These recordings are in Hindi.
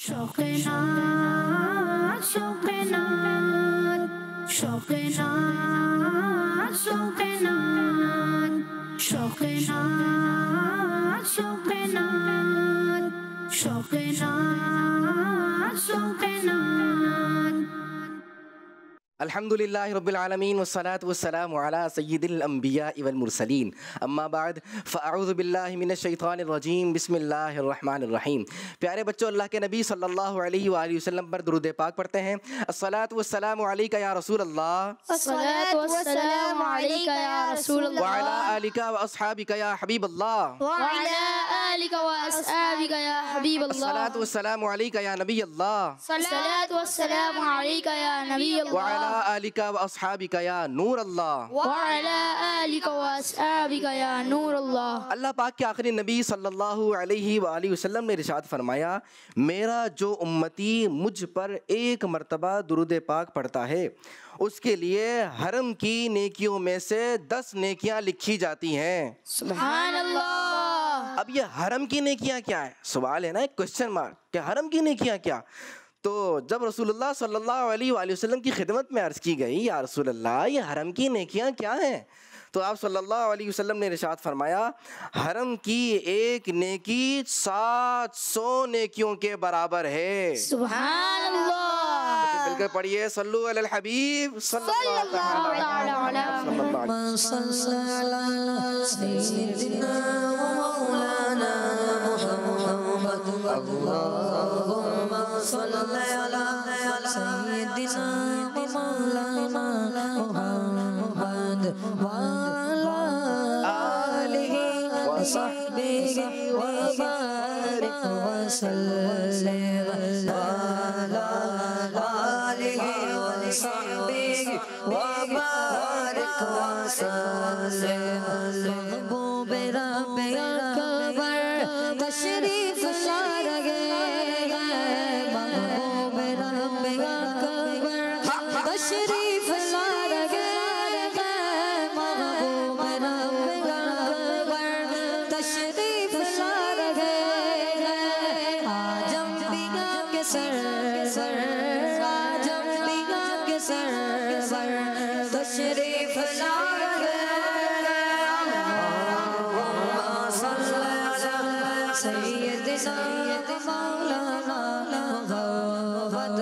शौक़-ए-नात, शौक़-ए-नात, शौक़-ए-नात, शौक़-ए-नात, शौक़-ए-नात, शौक़-ए-नात, शौक़-ए-नात, शौक़-ए-नात। अल्हम्दुलिल्लाहि रब्बिल आलमीन वस्सलातु वस्सलामु अला सय्यिदिल अंबिया वल मुरसलीन अम्मा बाद फ़अऊज़ु बिल्लाहि मिनश शैतानिर रजीम बिस्मिल्लाहिर रहमानिर रहीम। प्यारे बच्चों, अल्लाह के नबी सल्लल्लाहु अलैहि वसल्लम पर दुरूद पाक पढ़ते हैं। अस्सलातु वस्सलामु अलैका या रसूल अल्लाह, अस्सलातु वस्सलामु अलैका या रसूल व अल्लाह, अला आलिका व अस्हाबिका या हबीब अल्लाह, व अला आलिका व अस्हाबिका या हबीब अल्लाह, अस्सलातु वस्सलामु अलैका या नबी अल्लाह, सलातु वस्सलामु अलैका या नबी व अल्लाह, अला आलिका व अस्हाबिका या नूर अल्लाह। व अला आलिका व अस्हाबिका या नूर अल्लाह। अल्लाह पाक के आखिरी नबी सल्लल्लाहु अलैहि वसल्लम ने इरशाद फरमाया, मेरा जो उम्मती मुझ पर एक मर्तबा दुरूद पाक पढ़ता है उसके लिए हरम की नेकियों में से 10 नेकियां लिखी जाती हैं। सुभान अल्लाह। अब ये हरम की नेकियां क्या है, सवाल है ना, एक क्वेश्चन मार्क, क्या हरम की नेकियां क्या? तो जब रसूलुल्लाह सल्लल्लाहु अलैहि वसल्लम की खिदमत में अर्ज़ की गई, या रसूलल्लाह ये हरम की नेकियां क्या हैं, तो आप सल्लल्लाहु अलैहि वसल्लम ने इरशाद फरमाया, हरम की एक नेकी 700 नेकियों के बराबर है। सुभान अल्लाह। बिल्कुल पढ़िए, सल्लु अलल हबीब सल्लल्लाहु ताला अलैहि तशरीफ ला रहे तशरीफ ला रहे तशरीफ ला रहे आजम बिगा के सर आजम बिगा के सर तशरीफ ला रहे सैयदना मौलाना मुहम्मद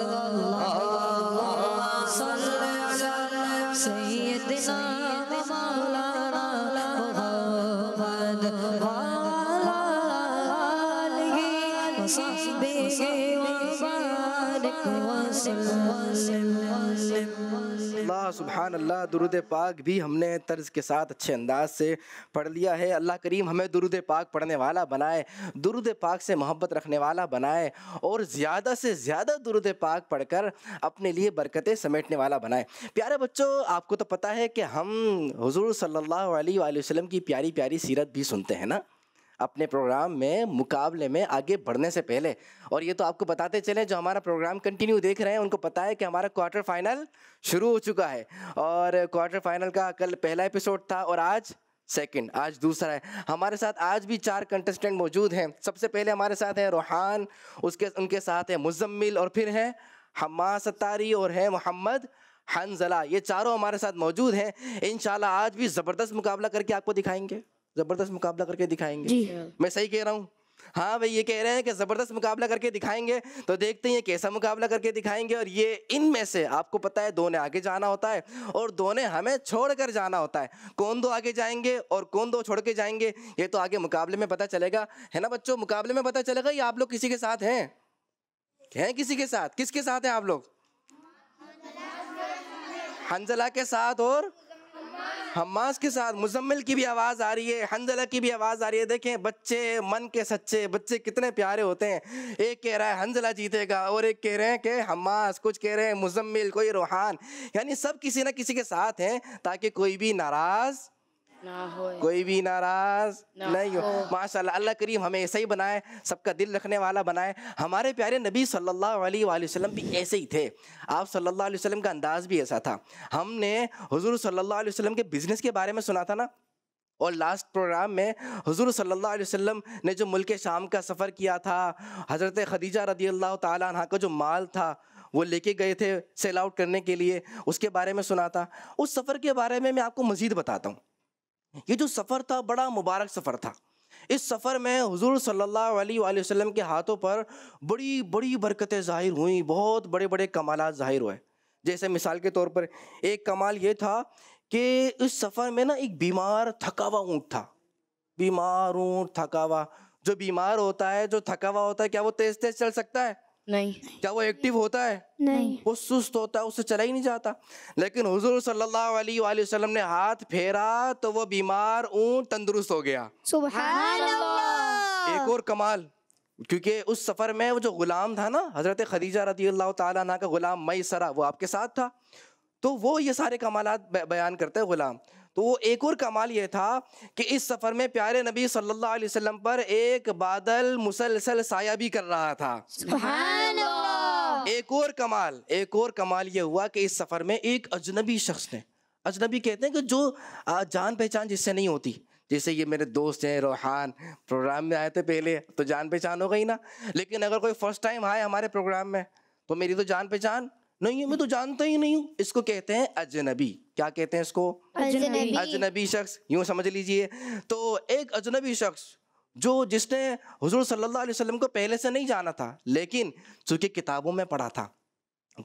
अल्लाहुम्मा सल्ली अला सैयदना मौलाना मुहम्मद व अला आलिहि व सहबिहि व बारिक वसल्लम। अल्लाह सुभान अल्लाह। दुरूद पाक भी हमने तर्ज के साथ अच्छे अंदाज से पढ़ लिया है। अल्लाह करीम हमें दुरूद पाक पढ़ने वाला बनाए, दुरूद पाक से मोहब्बत रखने वाला बनाए और ज़्यादा से ज़्यादा दुरूद पाक पढ़कर अपने लिए बरकतें समेटने वाला बनाए। प्यारे बच्चों, आपको तो पता है कि हम हुज़ूर सल्लल्लाहु अलैहि वसल्लम की प्यारी प्यारी सीरत भी सुनते हैं ना अपने प्रोग्राम में, मुकाबले में आगे बढ़ने से पहले। और ये तो आपको बताते चलें, जो हमारा प्रोग्राम कंटिन्यू देख रहे हैं उनको पता है कि हमारा क्वार्टर फाइनल शुरू हो चुका है और क्वार्टर फाइनल का कल पहला एपिसोड था और आज सेकंड, आज दूसरा है। हमारे साथ आज भी 4 कंटेस्टेंट मौजूद हैं। सबसे पहले हमारे साथ है रोहान, उनके साथ है मुज़म्मिल और फिर है हम्मास सत्तारी और है मोहम्मद हंजला। ये चारों हमारे साथ मौजूद हैं। इंशाल्लाह आज भी ज़बरदस्त मुकाबला करके आपको दिखाएंगे, ज़बरदस्त मुकाबला करके दिखाएंगे जी। मैं सही कह रहा हूँ? हाँ भाई, ये कह रहे हैं कि ज़बरदस्त मुकाबला करके दिखाएंगे। तो देखते हैं कैसा मुकाबला करके दिखाएंगे। और ये इनमें से आपको पता है 2 ने आगे जाना होता है और 2 ने हमें छोड़ कर जाना होता है। कौन 2 आगे जाएंगे और कौन 2 छोड़ के जाएंगे, ये तो आगे मुकाबले में पता चलेगा, है ना बच्चों? मुकाबले में पता चलेगा। ये आप लोग किसी के साथ हैं किसी के साथ? किसके साथ हैं आप लोग? हंजला के साथ और हम्मास के साथ। मुज़म्मिल की भी आवाज़ आ रही है, हंजला की भी आवाज़ आ रही है। देखें बच्चे मन के सच्चे, बच्चे कितने प्यारे होते हैं। एक कह रहा है हंजला जीतेगा और एक कह रहे हैं कि हम्मास, कुछ कह रहे हैं मुज़म्मिल, कोई रोहान। यानी सब किसी ना किसी के साथ हैं ताकि कोई भी नाराज़ ना हो, कोई भी नाराज नहीं हो। माशाल्लाह, अल्लाह करीम हमें ऐसा ही बनाए, सबका दिल रखने वाला बनाए। हमारे प्यारे नबी सल्लल्लाहु अलैहि वसल्लम भी ऐसे ही थे। आप सल्लल्लाहु अलैहि वसल्लम का अंदाज़ भी ऐसा था। हमने हुजूर सल्लल्लाहु अलैहि वसल्लम के बिज़नेस के बारे में सुना था ना, और लास्ट प्रोग्राम में हुजूर सल्लल्लाहु अलैहि वसल्लम ने जो मुल्क शाम का सफ़र किया था, हज़रत खदीजा रदी अल्लाह ताला अन्हा का जो माल था वो लेके गए थे सेल आउट करने के लिए, उसके बारे में सुना था। उस सफ़र के बारे में मैं आपको मज़ीद बताता हूँ। ये जो सफ़र था बड़ा मुबारक सफ़र था। इस सफ़र में हुजूर सल्लल्लाहु अलैहि वसल्लम के हाथों पर बड़ी बड़ी बरकतें ज़ाहिर हुई, बहुत बड़े बड़े कमालात ज़ाहिर हुए। जैसे मिसाल के तौर पर एक कमाल ये था कि इस सफ़र में ना एक बीमार थका हुआ ऊँट था। बीमार ऊँट थका हुआ, जो बीमार होता है, जो थका हुआ होता है, क्या वो तेज़ तेज़ चल सकता है? नहीं। क्या वो एक्टिव होता है? नहीं। वो सुस्त होता है, उससे चला ही नहीं जाता। लेकिन हुजूर सल्लल्लाहु अलैहि वसल्लम ने हाथ फेरा तो वो बीमार ऊँट तंदुरुस्त हो गया। सुभान अल्लाह। एक और कमाल, क्योंकि उस सफ़र में वो जो गुलाम था ना, हज़रत खदीजा रदी अल्लाह ताला अन्हा का गुलाम मैसरा, वो आपके साथ था। तो वो ये सारे कमालात बयान करते हैं गुलाम। तो वो एक और कमाल ये था कि इस सफ़र में प्यारे नबी सल्लल्लाहु अलैहि वसल्लम पर एक बादल मुसलसल साया भी कर रहा था। सुभान अल्लाह। एक और कमाल ये हुआ कि इस सफ़र में एक अजनबी शख्स ने, अजनबी कहते हैं कि जो जान पहचान जिससे नहीं होती, जैसे ये मेरे दोस्त हैं रोहान, प्रोग्राम में आए थे पहले तो जान पहचान हो गई ना, लेकिन अगर कोई फर्स्ट टाइम आए हमारे प्रोग्राम में तो मेरी तो जान पहचान नहीं है, मैं तो जानता ही नहीं हूँ। इसको कहते हैं अजनबी। क्या कहते हैं इसको? अजनबी। अजनबी शख्स, यूँ समझ लीजिए। तो एक अजनबी शख्स जिसने हुजूर सल्लल्लाहु अलैहि वसल्लम को पहले से नहीं जाना था, लेकिन चूँकि किताबों में पढ़ा था,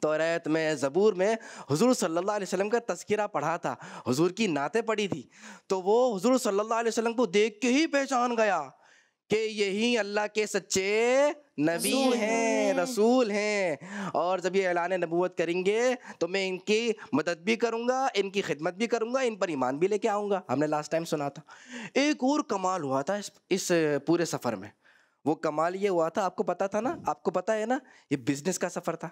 तौरात में, ज़बूर में हुजूर सल्लल्लाहु अलैहि वसल्लम का तज़किरा पढ़ा था, हुजूर की नातें पढ़ी थी, तो वो हुजूर सल्लल्लाहु अलैहि वसल्लम को देख के ही पहचान गया कि यही अल्लाह के सच्चे नबी हैं, रसूल हैं। और जब ये ऐलान नबूवत करेंगे तो मैं इनकी मदद भी करूँगा, इनकी खिदमत भी करूँगा, इन पर ईमान भी लेके आऊँगा। हमने लास्ट टाइम सुना था। एक और कमाल हुआ था इस पूरे सफ़र में। वो कमाल ये हुआ था, आपको पता था ना, आपको पता है ना, ये बिजनेस का सफ़र था।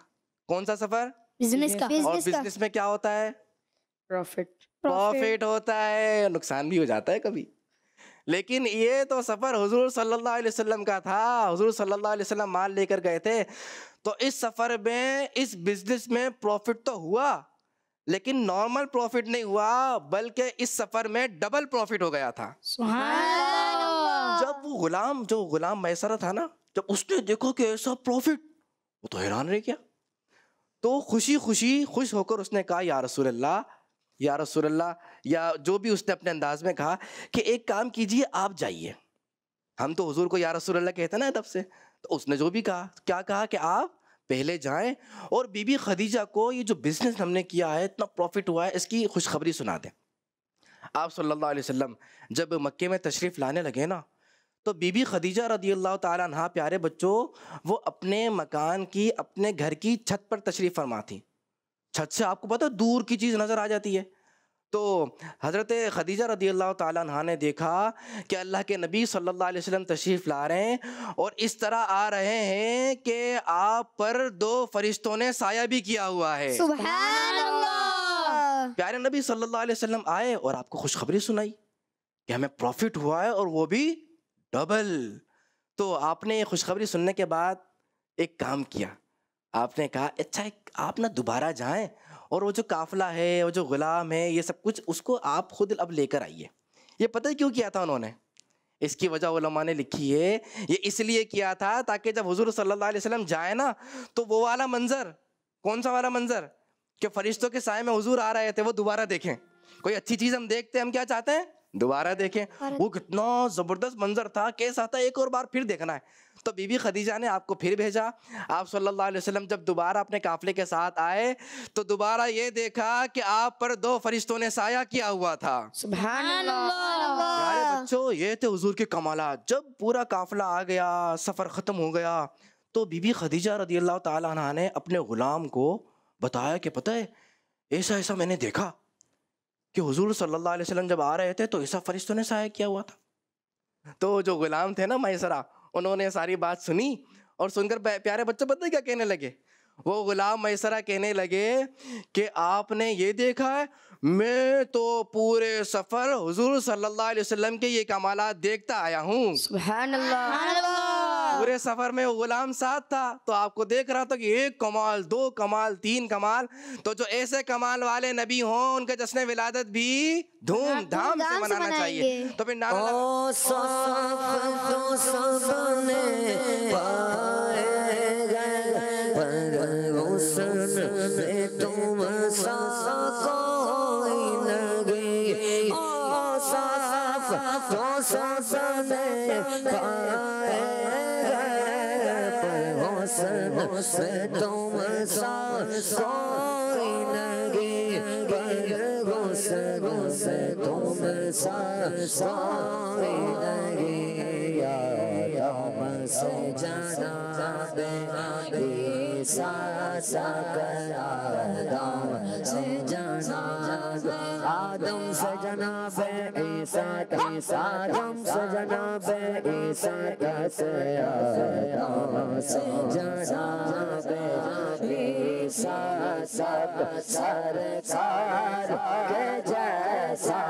कौन सा सफ़र? बिजनेस का। और बिजनेस में क्या होता है? प्रॉफिट होता है, नुकसान भी हो जाता है कभी। लेकिन ये तो सफ़र हुजूर सल्लल्लाहु अलैहि वसल्लम का था। हुजूर सल्लल्लाहु अलैहि वसल्लम माल लेकर गए थे, तो इस सफ़र में, इस बिजनेस में प्रॉफिट तो हुआ, लेकिन नॉर्मल प्रॉफिट नहीं हुआ, बल्कि इस सफ़र में डबल प्रॉफिट हो गया था। सुभान अल्लाह। जब वो गुलाम मैसरा था ना, जब उसने देखा कि ऐसा प्रॉफिट, वो तो हैरान रह गया। तो खुश होकर उसने कहा, या रसूल अल्लाह, या जो भी उसने अपने अंदाज में कहा कि एक काम कीजिए, आप जाइए। हम तो हुजूर को या रसूल अल्लाह कहते ना तब से। तो उसने जो भी कहा, क्या कहा कि आप पहले जाएं और बीबी खदीजा को ये जो बिजनेस हमने किया है, इतना प्रॉफिट हुआ है, इसकी खुशखबरी सुना दें। आप सल्लल्लाहु अलैहि वसल्लम जब मक्के में तशरीफ़ लाने लगे ना, तो बीबी खदीजा रदी अल्लाह ताला अन्हा, प्यारे बच्चों, वो अपने मकान की, अपने घर की छत पर तशरीफ़ फरमा थी। छत से आपको पता है दूर की चीज़ नज़र आ जाती है। तो हज़रत खदीजा रदी अल्लाह ताला अन्हा ने देखा कि अल्लाह के नबी सल्लल्लाहु अलैहि वसल्लम तशरीफ़ ला रहे हैं और इस तरह आ रहे हैं कि आप पर 2 फरिश्तों ने साया भी किया हुआ है। सुभान अल्लाह। प्यारे नबी सल्लल्लाहु अलैहि वसल्लम आए और आपको खुशखबरी सुनाई कि हमें प्रॉफिट हुआ है और वो भी डबल। तो आपने ये खुशखबरी सुनने के बाद एक काम किया, आपने कहा अच्छा आप ना दोबारा जाएं और वो जो काफिला है, वो जो गुलाम है, ये सब कुछ उसको आप खुद अब लेकर आइए। ये पता है क्यों किया था उन्होंने? इसकी वजह उलमा ने लिखी है, ये इसलिए किया था ताकि जब हुजूर सल्लल्लाहु अलैहि वसल्लम जाए ना, तो वो वाला मंजर, कौन सा वाला मंजर कि फरिश्तों के साए में हुजूर आ रहे थे, वो दोबारा देखें। कोई अच्छी चीज़ हम देखते हैं, हम क्या चाहते हैं? दोबारा देखें। वो कितना ज़बरदस्त मंजर था, कैसा था, एक और बार फिर देखना है। तो बीबी खदीजा ने आपको फिर भेजा। आप सल्लल्लाहु अलैहि वसल्लम जब दोबारा अपने काफिले के साथ आए तो दोबारा ये देखा कि आप पर 2 फरिश्तों ने साया किया हुआ था। सुभान अल्लाह। प्यारे बच्चों, ये थे हुजूर के कमालात। जब पूरा काफिला आ गया, सफ़र ख़त्म हो गया, तो बीबी खदीजा रदी अल्लाह ताला अन्हा ने अपने ग़ुलाम को बताया कि पता है ऐसा ऐसा मैंने देखा कि हुजूर सल्लल्लाहु अलैहि वसल्लम जब आ रहे थे तो ऐसा फरिश्तों ने साया किया हुआ था। तो जो गुलाम थे ना मैसरा, उन्होंने सारी बात सुनी और सुनकर प्यारे बच्चों पता है क्या कहने लगे? वो गुलाम मैसरा कहने लगे कि आपने ये देखा है, मैं तो पूरे सफ़र हुजूर सल्लल्लाहु अलैहि वसल्लम के ये कमालात देखता आया हूँ। सुभान अल्लाह। पूरे सफर में वो गुलाम साथ था, तो आपको देख रहा था कि 1 कमाल, 2 कमाल, 3 कमाल। तो जो ऐसे कमाल वाले नबी हों उनके जश्न विलादत भी धूमधाम से मनाना चाहिए। तो फिर नारा ओ साफ तो सबने पाए गए, पर हुस्न में तुम सा कोई नहीं। ओ साफ तो सबने पाए गए, पर हुस्न में तुम सा कोई नहीं। पर हुस्न से तुम सा कोई नहीं। याद से जनाबे ईसा सा आदम से जनाबे आदम से जनाबे ईसा आदम से जनाबे ईसा से आदम से जनाबे ईसा सब सरकार के जैसा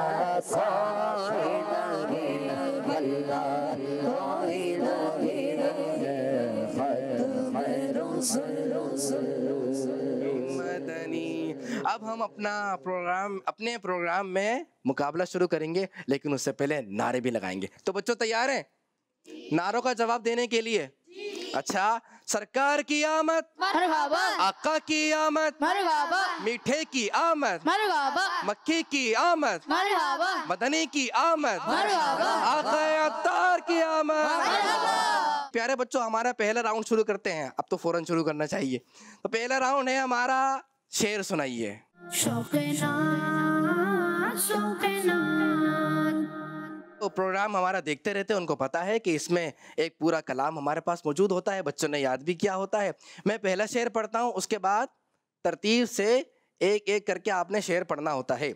कोई नहीं। अल्लाह कोई नहीं। मदनी। अब हम अपने प्रोग्राम में मुकाबला शुरू करेंगे, लेकिन उससे पहले नारे भी लगाएंगे। तो बच्चों तैयार हैं नारों का जवाब देने के लिए? अच्छा, सरकार की आमद, मरहबा, आका की आमद, मरहबा, मीठे की आमद, मरहबा, मक्खी की आमद, मरहबा, मदनी की आमद, मरहबा, आका अत्तार की आमद। मरहबा। प्यारे बच्चों, हमारा पहला राउंड शुरू करते हैं। अब तो फौरन शुरू करना चाहिए। तो पहला राउंड है हमारा, शेर सुनाइए। तो प्रोग्राम हमारा देखते रहते हैं, उनको पता है कि इसमें एक पूरा कलाम हमारे पास मौजूद होता है, बच्चों ने याद भी किया होता है। मैं पहला शेर पढ़ता हूँ, उसके बाद तरतीब से एक एक करके आपने शेर पढ़ना होता है।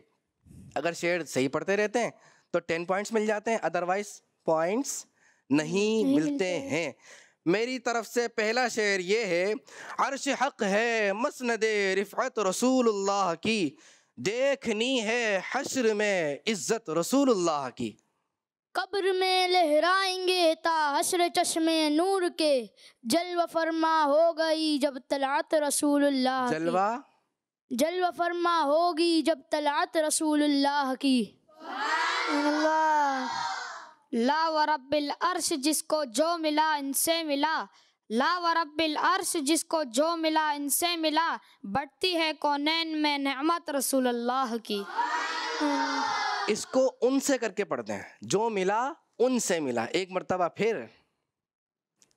अगर शेर सही पढ़ते रहते हैं तो 10 पॉइंट्स मिल जाते हैं, अदरवाइज पॉइंट्स नहीं मिलते हैं। मेरी तरफ से पहला शेर ये है, अर्श हक है मसनदे रिफ़अत रसूलुल्लाह की, देखनी है हश्र में इज्जत रसूलुल्लाह की। कब्र में लहराएंगे ता हश्र चश्मे नूर के, जलवा फरमा हो गई जब तलात रसूलुल्लाह की। जलवा फरमा होगी जब तलात रसूलुल्लाह की। अल्लाह। ला व रब्बिल अर्श जिसको जो मिला इनसे मिला, ला व रब्बिल अर्श जिसको जो मिला इनसे मिला, बढ़ती है कौनैन में नेमत रसूलुल्लाह की। इसको उनसे करके पढ़ते हैं, जो मिला उनसे मिला। एक मर्तबा फिर,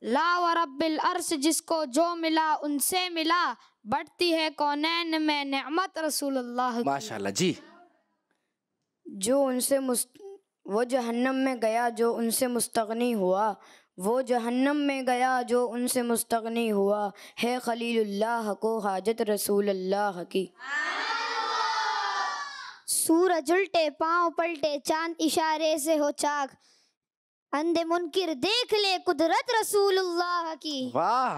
ला व रब्बिल अर्श जिसको जो मिला उनसे मिला, बढ़ती है कौनैन में नेमत रसूलुल्लाह की। माशाल्लाह जी। जो उनसे वो जहन्नम में गया जो उनसे मुस्तगनी हुआ, वो जहन्नम में गया जो उनसे मुस्तगनी हुआ, है खलीलुल्लाह को हाजत रसूलुल्लाह की। सूरज उल्टे पाँव पलटे चांद इशारे से हो चाक, अंधे मुनकिर देख ले कुदरत रसूलुल्लाह की। वाह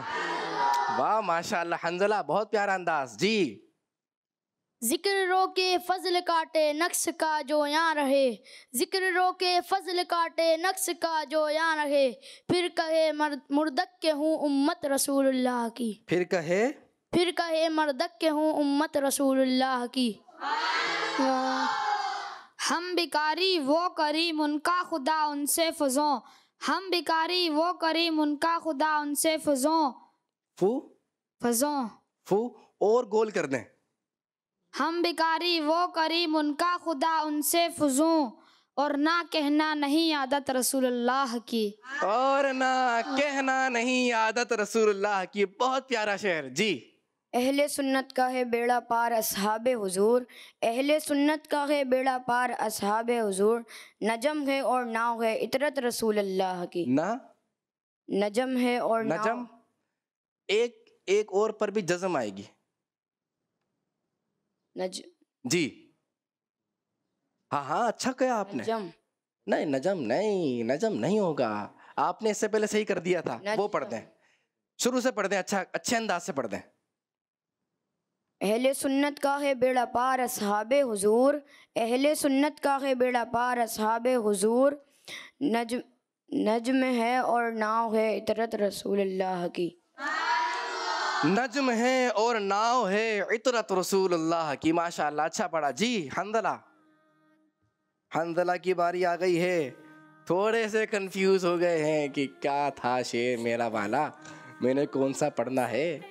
वाह माशाल्लाह, हंजला, बहुत प्यारा अंदाज जी। जिक्र रोके फजल काटे नक्श का जो यहाँ रहे, जिक्र रोके फजल काटे नक्श का जो यहाँ रहे, फिर कहे मुर्दक के हूँ उम्मत रसूलुल्लाह की। फिर कहे मर्दक के हूँ उम्मत रसूलुल्लाह की। हम बिकारी वो करीम उनका खुदा उनसे फजों, हम बिकारी वो करीम उनका खुदा उनसे फजों। फू और गोल कर दें। हम बिकारी वो करीम उनका खुदा उनसे फजूं, और ना कहना नहीं आदत रसूलुल्लाह की। और ना कहना नहीं आदत रसूलुल्लाह की। बहुत प्यारा शेर जी। अहले सुन्नत का है बेड़ा पार असहाबे हुजूर, अहले सुन्नत का है बेड़ा पार असहाबे हुजूर, नजम है और नाव है इतरत रसूलुल्लाह की। नजम है और नजम, एक और पर भी जज़म आएगी। जी हाँ, अच्छा कहा आपने। नजम नहीं होगा, आपने इससे पहले सही कर दिया था। वो पढ़ दें, शुरू से पढ़ दें, अच्छे अंदाज से पढ़ दें। अहले सुन्नत का है बेड़ा पार असहाबे हुजूर, अहले सुन्नत का है बेड़ा पार असहाबे हुजूर, नज्म है और नाव है इतरत रसूलुल्लाह की। नज्म है और नाव है इतरत रसूलुल्लाह की। माशाअल्लाह, अच्छा पढ़ा जी। हंदला, हंदला की बारी आ गई है। थोड़े से कंफ्यूज हो गए हैं कि क्या था शेर मेरा वाला, मैंने कौन सा पढ़ना है।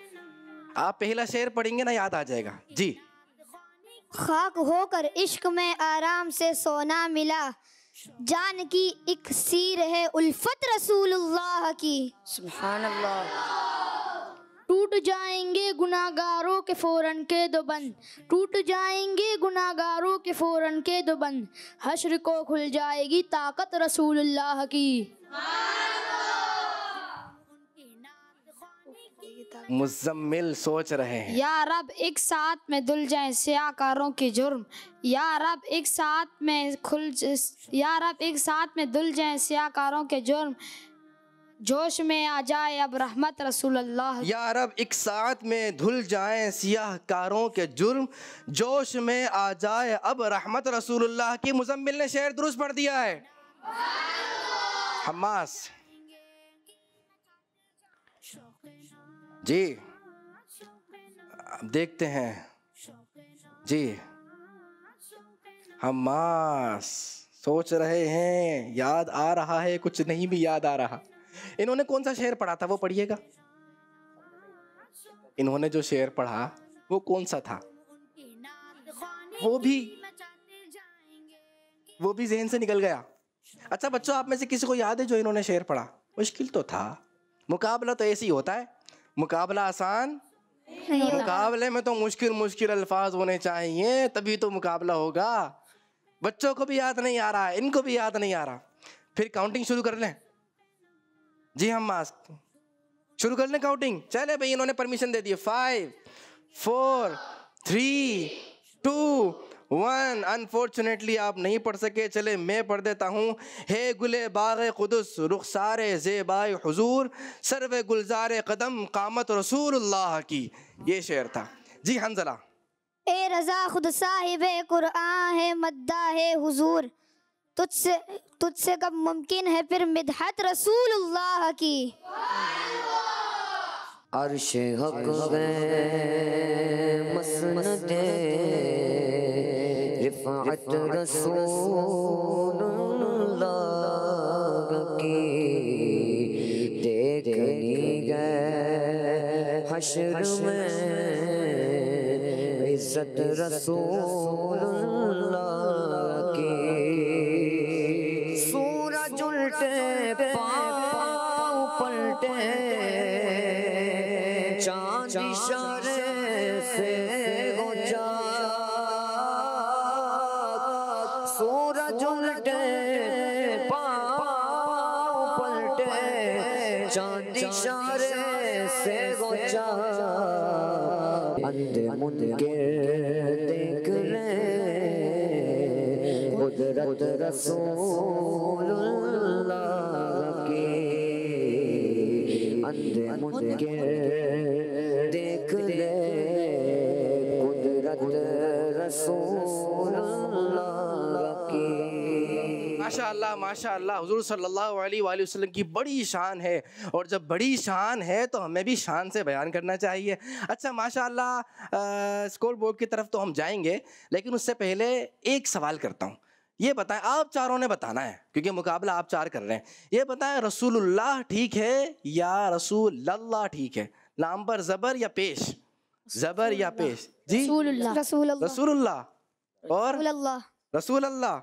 आप पहला शेर पढ़ेंगे ना, याद आ जाएगा जी। खाक होकर इश्क में आराम से सोना मिला, जान की इक्सीर है उल्फत रसूलुल्लाह की। सुभान अल्लाह। टूट जाएंगे गुनाहगारों के फौरन के दो बंद, टूट जाएंगे गुनाहगारों के फौरन के दो बंद, हश्र को खुल जाएगी ताकत रसूलुल्लाह की। मुज़म्मिल सोच रहे हैं। या रब एक साथ में धुल जाए सियाकारों के जुर्म, या रब एक साथ में या रब एक साथ में धुल जाए सियाकारों के जुर्म, जोश में आ जाए अब रहमत रसूलुल्लाह। या रब एक साथ में धुल जाए सियाहकारों के जुर्म, जोश में आ जाए अब रहमत रसूलुल्लाह की। मुज़म्मिल ने शेर दुरुस्त पढ़ दिया है। हम्मास जी, अब देखते हैं जी। हम्मास सोच रहे हैं, याद आ रहा है, कुछ नहीं भी याद आ रहा। इन्होंने कौन सा शेर पढ़ा था वो पढ़िएगा। इन्होंने जो शेर पढ़ा वो कौन सा था, वो भी ज़हन से निकल गया। अच्छा बच्चों, आप में से किसी को याद है जो इन्होंने शेर पढ़ा? मुश्किल तो था। मुकाबला तो ऐसे ही होता है, मुकाबला आसान मुकाबले में तो मुश्किल मुश्किल अल्फाज होने चाहिए, तभी तो मुकाबला होगा। बच्चों को भी याद नहीं आ रहा है, इनको भी याद नहीं आ रहा। फिर काउंटिंग शुरू कर लें जी। हम मास्क शुरू कर लें काउंटिंग। चले भाई, इन्होंने परमिशन दे दी। 5 4 3 2 1। अनफॉर्चुनेटली आप नहीं पढ़ सके, चले मैं पढ़ देता हूँ। हे गुले बाग़े कुदस रुखसारे ज़ेबाए हुजूर, सर्वे गुलज़ारे कदम कामत रसूलुल्लाह की। ये शेर था जी। हंज़ला। ए रज़ा खुद साहिबे कुरआन है मद्दा है हुजूर, तुझसे कब मुमकिन है फिर मिदहत रसूलुल्लाह की। अर्श हक में मसनदे रिफ़अत रसूलुल्लाह की, देखनी गए हश्र में इज़्ज़त रसूलुल्लाह की। सूरज उल्टे पाँव पलटे, चाँद इशारे से हो जाग, सूरज उल्टे पाँव पलटे, चाँद इशारे से हो जाग। अंधे मुनकिर देख ले कुदरत रसूलुल्लाह की, अंधे मुनकिर देख ले कुदरत रसूलुल्लाह की। माशाअल्लाह माशाअल्लाह, हुजूर सल्लल्लाहु अलैहि वसल्लम की बड़ी शान है, और जब बड़ी शान है तो हमें भी शान से बयान करना चाहिए। अच्छा माशाअल्लाह, स्कोर बोर्ड की तरफ तो हम जाएंगे, लेकिन उससे पहले एक सवाल करता हूँ। ये बताएं, आप चारों ने बताना है क्योंकि मुकाबला आप चार कर रहे हैं। ये बताएं, रसूलुल्लाह ठीक है या रसूलल्लाह ठीक है? नाम पर ज़बर या पेश? ज़बर या पेश जी? रसूलुल्लाह। रसूलुल्लाह और रसूलुल्लाह। रसूलल्लाह।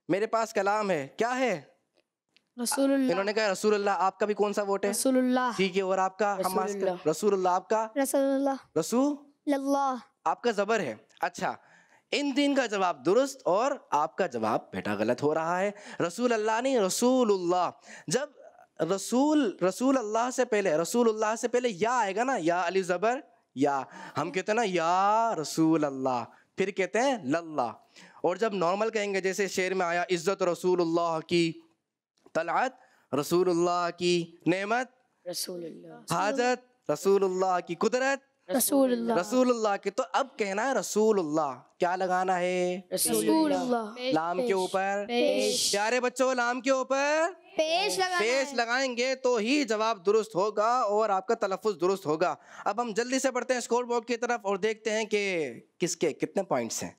मेरे पास कलाम है, क्या है? रसूलुल्लाह। इन्होंने कहा रसूलुल्लाह। आपका भी कौन सा वोट है? रसूलुल्लाह। ठीक है। और आपका? हम्मास का रसूलुल्लाह। आपका? रसूलुल्लाह। रसूलल्लाह। आपका ज़बर है। अच्छा, इन तीन का जवाब दुरुस्त और आपका जवाब बेटा गलत हो रहा है। रसूल अल्लाह नहीं, रसूलुल्लाह। जब रसूल अल्लाह से पहले, रसूलुल्लाह से पहले या आएगा ना, या अली ज़बर या, हम कहते हैं ना या रसूल अल्लाह, फिर कहते हैं लल्लाह। और जब नॉर्मल कहेंगे, जैसे शेर में आया इज़्ज़त रसूलुल्लाह की, तलअत रसूलुल्लाह की, नेमत रसूलुल्लाह, हाजत रसूलुल्लाह की, कुदरत रसूलुल्लाह रसूलुल्लाह के। तो अब कहना है रसूलुल्लाह, क्या लगाना है? रसूलुल्लाह लाम के ऊपर। पेश प्यारे बच्चों, लाम के ऊपर पेश लगाना पेश है। लगाएंगे तो ही जवाब दुरुस्त होगा और आपका तलफ़ुज़ दुरुस्त होगा। अब हम जल्दी से बढ़ते हैं स्कोर बोर्ड की तरफ और देखते हैं कि किसके कितने पॉइंट्स हैं।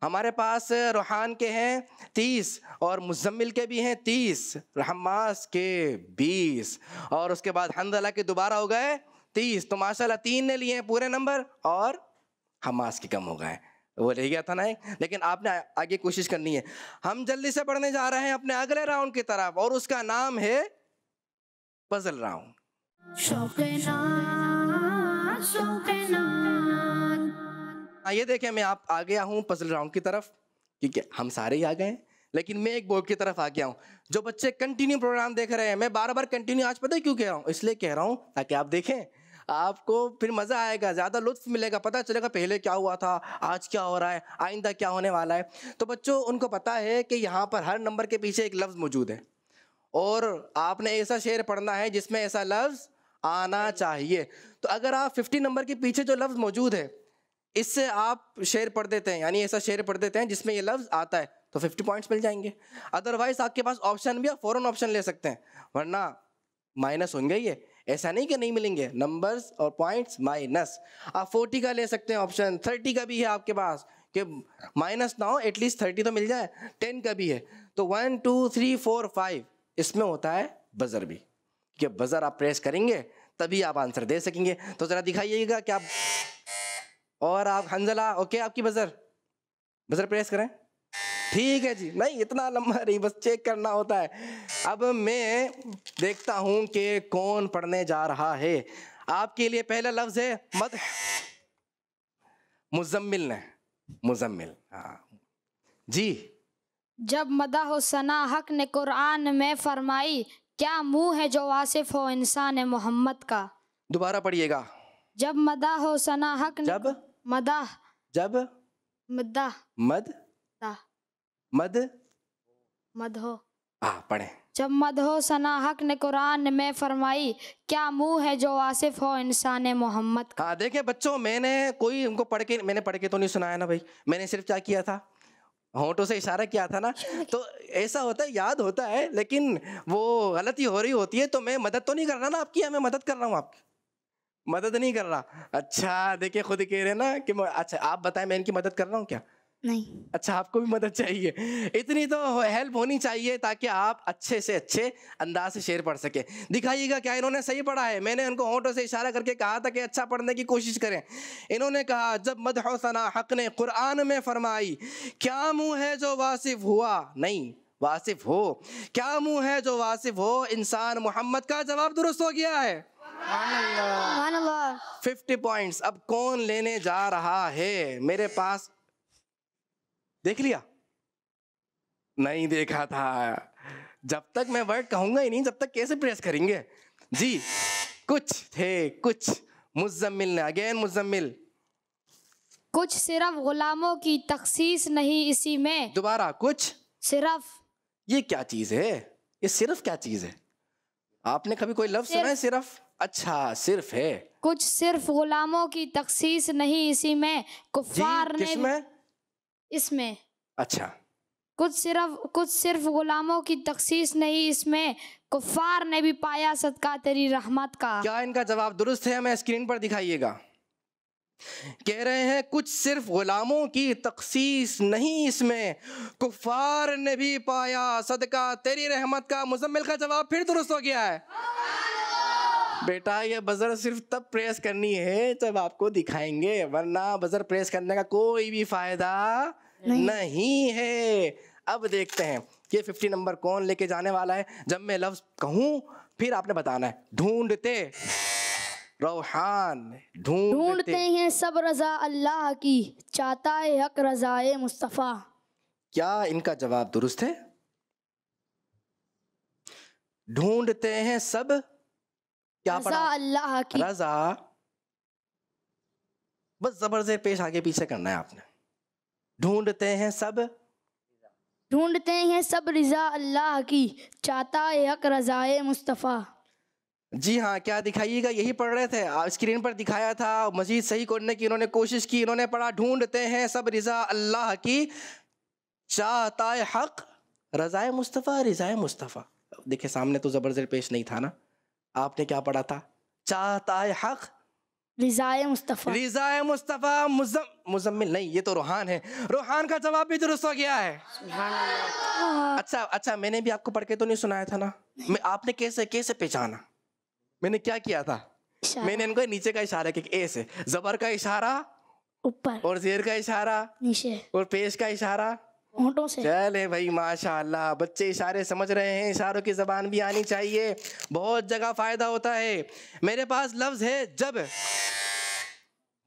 हमारे पास रूहान के हैं 30 और मुज़म्मिल के भी हैं 30, हम्मास के 20 और उसके बाद हंदला के दोबारा हो गए 30। तो माशाल्लाह 3 ने लिए हैं पूरे नंबर और हम्मास के कम हो गए, वो रह गया था ना एक। लेकिन आपने आगे कोशिश करनी है। हम जल्दी से पढ़ने जा रहे हैं अपने अगले राउंड की तरफ और उसका नाम है पजल राउंड। शौक़-ए-नाज़, शौक़-ए-नाज़। ये देखें, मैं आप आ गया हूँ पजल राउंड की तरफ, ठीक है, हम सारे ही आ गए हैं, लेकिन मैं एक बोर्ड की तरफ आ गया हूँ। जो बच्चे कंटिन्यू प्रोग्राम देख रहे हैं, मैं बार बार कंटिन्यू आज पता है क्यों कह रहा हूँ? इसलिए कह रहा हूँ ताकि आप देखें, आपको फिर मज़ा आएगा, ज़्यादा लुत्फ मिलेगा, पता चलेगा पहले क्या हुआ था, आज क्या हो रहा है, आइंदा क्या होने वाला है। तो बच्चों, उनको पता है कि यहाँ पर हर नंबर के पीछे एक लफ्ज़ मौजूद है और आपने ऐसा शेर पढ़ना है जिसमें ऐसा लफ्ज़ आना चाहिए। तो अगर आप 50 नंबर के पीछे जो लफ्ज़ मौजूद है इससे आप शेर पढ़ देते हैं, यानी ऐसा शेर पढ़ देते हैं जिसमें ये लफ्ज़ आता है, तो 50 पॉइंट्स मिल जाएंगे। अदरवाइज आपके पास ऑप्शन भी है, फ़ौरन ऑप्शन ले सकते हैं, वरना माइनस होंगे। ये ऐसा नहीं कि नहीं मिलेंगे, नंबर्स और पॉइंट्स माइनस। आप 40 का ले सकते हैं ऑप्शन, 30 का भी है आपके पास कि माइनस ना हो, एटलीस्ट 30 तो मिल जाए। 10 का भी है। तो 1 2 3 4 5 इसमें होता है बज़र भी, कि बज़र आप प्रेस करेंगे तभी आप आंसर दे सकेंगे। तो ज़रा दिखाइएगा कि आप, और आप हंजला ओके, आपकी बज़र प्रेस करें। ठीक है जी, नहीं इतना लंबा नहीं, बस चेक करना होता है। अब मैं देखता हूं कि कौन पढ़ने जा रहा है। आपके लिए पहला लफ्ज़ है मद। मुज़म्मिल ने, मुज़म्मिल, हाँ जी। जब मदह व सना हक ने कुरान में फरमाई, क्या मुँह है जो वासिफ हो इंसान मोहम्मद का। दोबारा पढ़िएगा। जब मदह व सना हक ने, जब मदह जब मदह मद दा मद मदहो पढ़ें। जब मदहो सना हक ने कुरान में फरमाई, क्या मुँह है जो वासिफ हो इंसान मोहम्मद का। हाँ देखें बच्चों, मैंने पढ़ के तो नहीं सुनाया ना भाई, मैंने सिर्फ क्या किया था, होंठों से इशारा किया था ना। तो ऐसा होता है, याद होता है, लेकिन वो गलती हो रही होती है। तो मैं मदद तो नहीं कर रहा ना आपकी, मैं मदद कर रहा हूँ आपकी, मदद नहीं कर रहा। अच्छा देखिए, खुद ही कह रहे ना कि अच्छा आप बताएं मैं इनकी मदद कर रहा हूँ क्या? नहीं। अच्छा आपको भी मदद चाहिए, इतनी तो हेल्प होनी चाहिए ताकि आप अच्छे से अच्छे अंदाज से शेर पढ़ सके। दिखाइएगा क्या इन्होंने सही पढ़ा है। मैंने उनको होंठों से इशारा करके कहा था कि अच्छा पढ़ने की कोशिश करें। इन्होंने कहा जब मदह सना हक ने कुरान में फरमाई, क्या मुँह है जो वासिफ हुआ, नहीं वासिफ हो, क्या मुँह है जो वासिफ हो इंसान मोहम्मद का। जवाब दुरुस्त हो गया है। 50 पॉइंट्स। अब कौन लेने जा रहा है? मेरे पास देख लिया? नहीं देखा था। जब तक मैं वर्ड कहूंगा ही नहीं, जब तक कैसे प्रेस करेंगे जी। कुछ थे, कुछ मुज़म्मिल ने, अगेन मुज़म्मिल। कुछ सिर्फ गुलामों की तखसीस नहीं इसी में। दोबारा कुछ सिर्फ। ये क्या चीज है? ये सिर्फ क्या चीज है? आपने कभी कोई लफ्ज सुना है सिर्फ? अच्छा सिर्फ है। कुछ सिर्फ गुलामों की तखसीस नहीं इसी में, कुफ्फार ने किसमें? इसमें। अच्छा, कुछ सिर्फ गुलामों की तखसीस नहीं इसमें, कुफ्फार ने भी पाया सदका तेरी रहमत का। क्या इनका जवाब दुरुस्त है? हमें स्क्रीन पर दिखाइएगा। कह रहे हैं कुछ सिर्फ गुलामों की तखसीस नहीं इसमें, कुफ्फार ने भी पाया सदका तेरी रहमत का। मुज़म्मिल का जवाब फिर दुरुस्त हो गया है। बेटा ये बजर सिर्फ तब प्रेस करनी है जब आपको दिखाएंगे, वरना बजर प्रेस करने का कोई भी फायदा नहीं है। अब देखते हैं कि 50 नंबर कौन लेके जाने वाला है। जब मैं लफ्ज कहूं फिर आपने बताना है। ढूंढते रूहान, ढूंढते हैं सब रजा अल्लाह की, चाहता है हक रजाए मुस्तफ़ा। क्या इनका जवाब दुरुस्त है? ढूंढते हैं सब क्या रजा पढ़ा? अल्लाह की। रजा, बस जबर से पेश आगे पीछे करना है आपने। ढूंढते हैं सब रजा अल्लाह की, चाहता है हक रजाए मुस्तफ़ा। जी हाँ, क्या दिखाइएगा? यही पढ़ रहे थे, स्क्रीन पर दिखाया था। मजीद सही करने की इन्होंने कोशिश की। इन्होंने पढ़ा, ढूंढते हैं सब रिजा अल्लाह की, चाहता है हक रजाए मुस्तफ़ा, रिजाए मुस्तफ़ा। देखिए सामने तो ज़बर पेश नहीं था ना। आपने क्या पढ़ा था? चाहता है हक रिजाए मुस्तफ़ा। रिजाए मुस्तफ़ा मुजम्मिल नहीं, ये तो रूहान है। रूहान का जवाब भी दुरुस्त हो गया है। अच्छा, मैंने भी आपको पढ़ के तो नहीं सुनाया था ना? आपने कैसे कैसे पहचाना? मैंने क्या किया था? मैंने इनको नीचे का इशारा किया, ए से, जबर का इशारा ऊपर, और जेर का इशारा नीचे, और पेश का इशारा होंठों से। चले भाई, माशाअल्लाह, बच्चे इशारे समझ रहे हैं। इशारों की जबान भी आनी चाहिए, बहुत जगह फायदा होता है। मेरे पास लफ्ज है जब।